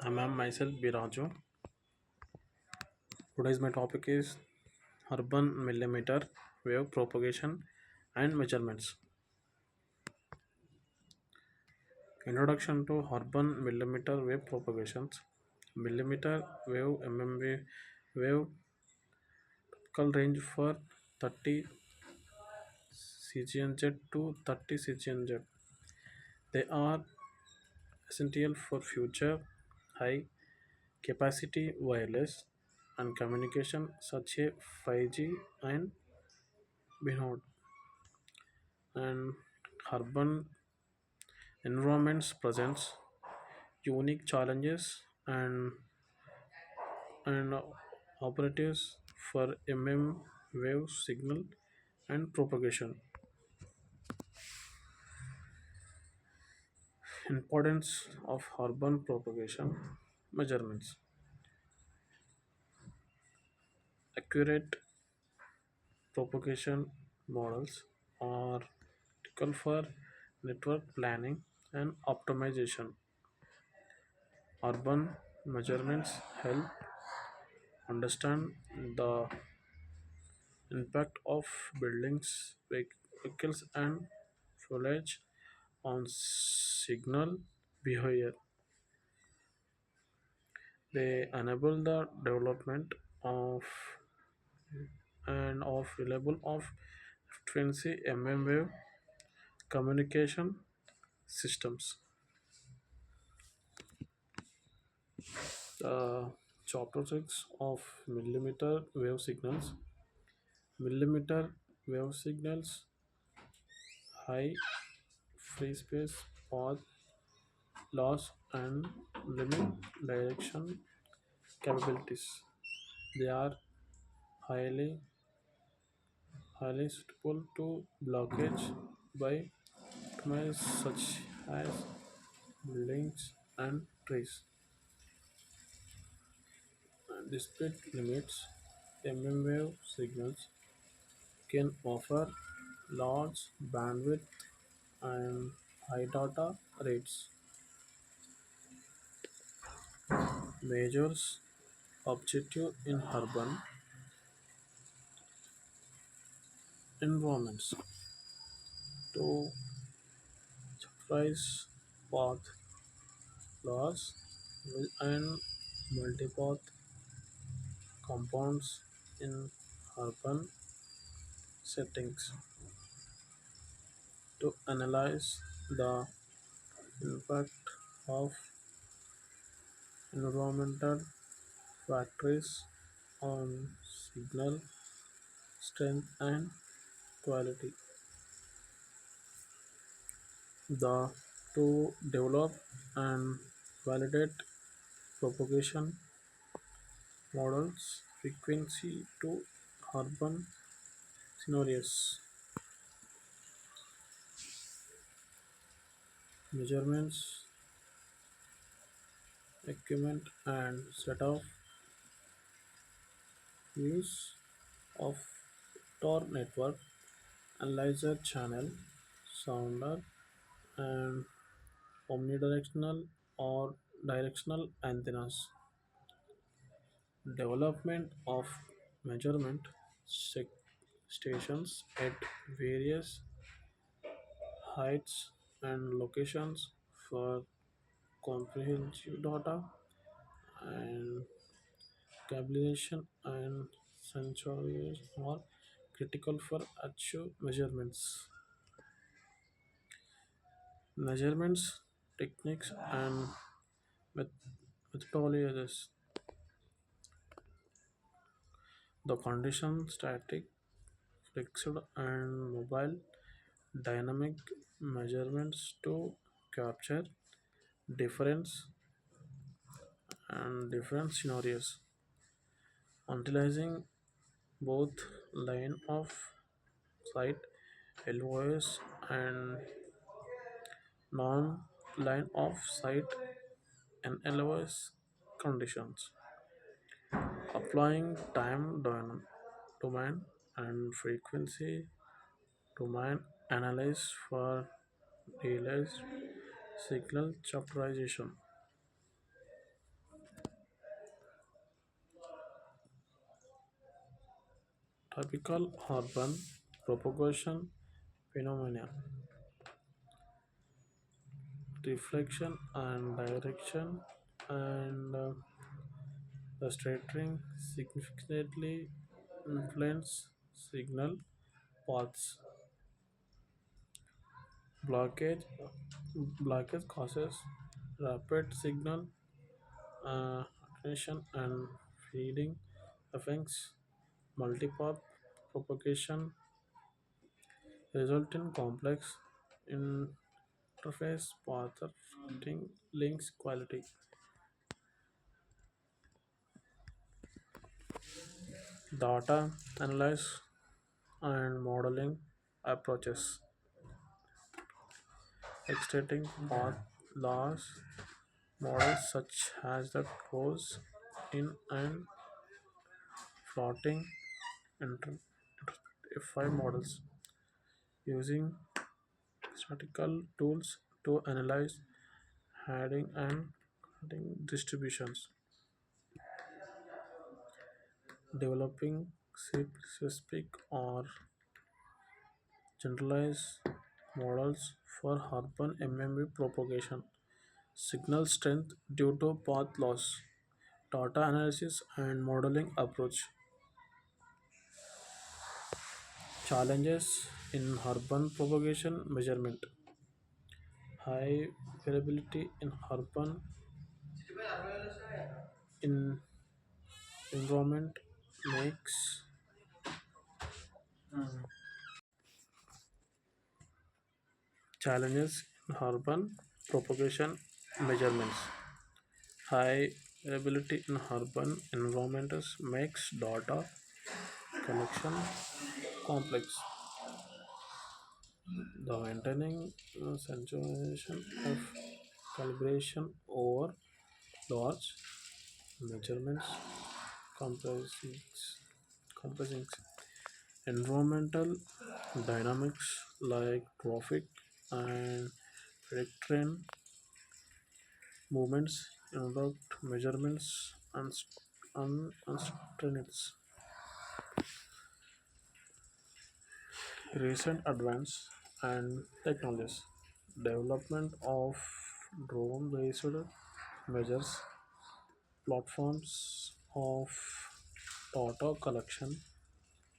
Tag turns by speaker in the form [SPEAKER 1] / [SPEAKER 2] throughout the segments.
[SPEAKER 1] I'm myself Biraju. Today's my topic is urban millimeter wave propagation and measurements. Introduction to urban millimeter wave propagations. Millimeter wave wave typical range for 30 cgnz to 30 cgnz. They are essential for future high capacity wireless and communication such as 5G and beyond. And urban environments presents unique challenges and operatives for wave signal and propagation. Importance of urban propagation measurements. Accurate propagation models are critical for network planning and optimization. Urban measurements help understand the impact of buildings, vehicles, and foliage on signal behavior. They enable the development of and of reliable of frequency wave communication systems. Chapter 6 of millimeter wave signals. Millimeter wave signals high free space path loss and limit direction capabilities. They are highly highly suitable to blockage by termites such as buildings and trees. Discrete limits wave signals can offer large bandwidth and high data rates. Measures objective in urban environments to surprise path loss and multipath compounds in urban settings to analyze the impact of environmental factors on signal strength and quality. The to develop and validate propagation models frequency to urban scenarios. Measurements, equipment, and set of use of Tor network, analyzer channel, sounder, and omnidirectional or directional antennas. Development of measurement sec- stations at various heights and locations for comprehensive data and calibration and sensors are critical for actual measurements. Measurements, techniques, and met- methodologies. The condition static, fixed, and mobile dynamic measurements to capture difference and different scenarios, utilizing both line of sight LOS and non-line of sight NLOS conditions, applying domain and frequency domain analysis for realized signal chapterization. Typical urban propagation phenomena: reflection and direction, and the string significantly influence signal paths. Blockage blockage causes rapid signal attenuation and feeding affects multipath propagation, result in complex interface path affecting links quality. Data analysis and modeling approaches, extracting path laws models such as the close in and floating interactive models, using statistical tools to analyze heading and cutting distributions, developing specific or generalized models for urban MMU propagation, signal strength due to path loss, data analysis and modeling approach. Challenges in urban propagation measurement: high variability in urban in environment makes challenges in urban propagation measurements. High variability in urban environments makes data collection complex. The maintaining centralization of calibration over large measurements comprising environmental dynamics like traffic and pedestrian movements, impact measurements and uncertainties. Recent advance and technologies, development of drone-based measures platforms of data collection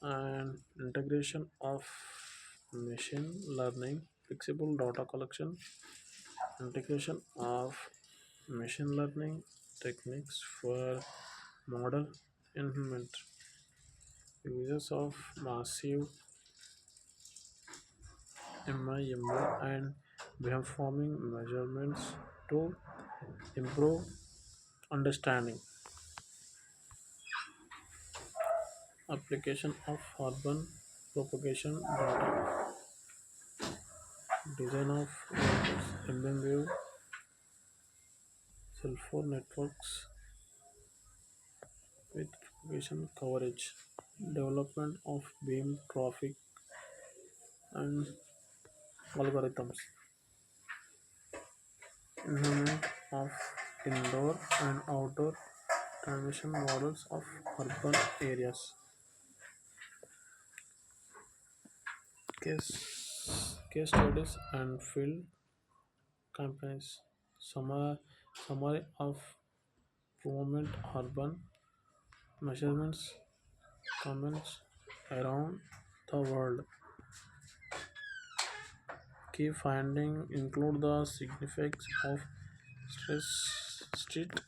[SPEAKER 1] and integration of machine learning, flexible data collection, integration of machine learning techniques for model enhancement, uses of massive MIMO and beamforming measurements to improve understanding, application of urban propagation data, design of MMU cell phone networks with propagation coverage, development of beam traffic and algorithms, enhancement of indoor and outdoor transmission models of urban areas, case studies and field campaigns, summary of movement urban measurements comments around the world. Key findings include the significance of street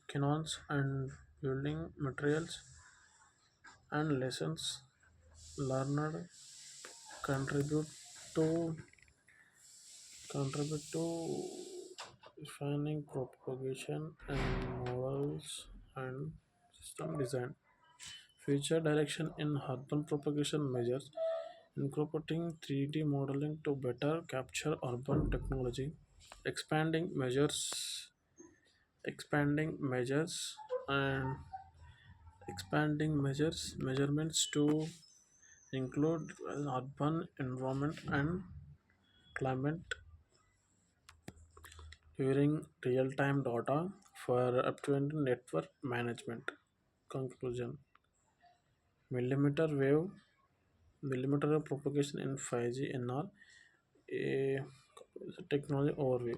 [SPEAKER 1] canons and building materials, and lessons learned contribute to contribute to refining propagation and models and system design. Future direction in urban propagation measures, incorporating 3D modeling to better capture urban technology, expanding measures, expanding measures, and expanding measurements to include urban environment and climate during real-time data for up to network management. Conclusion: Millimeter wave, millimeter wave propagation in 5G NR, a technology overview.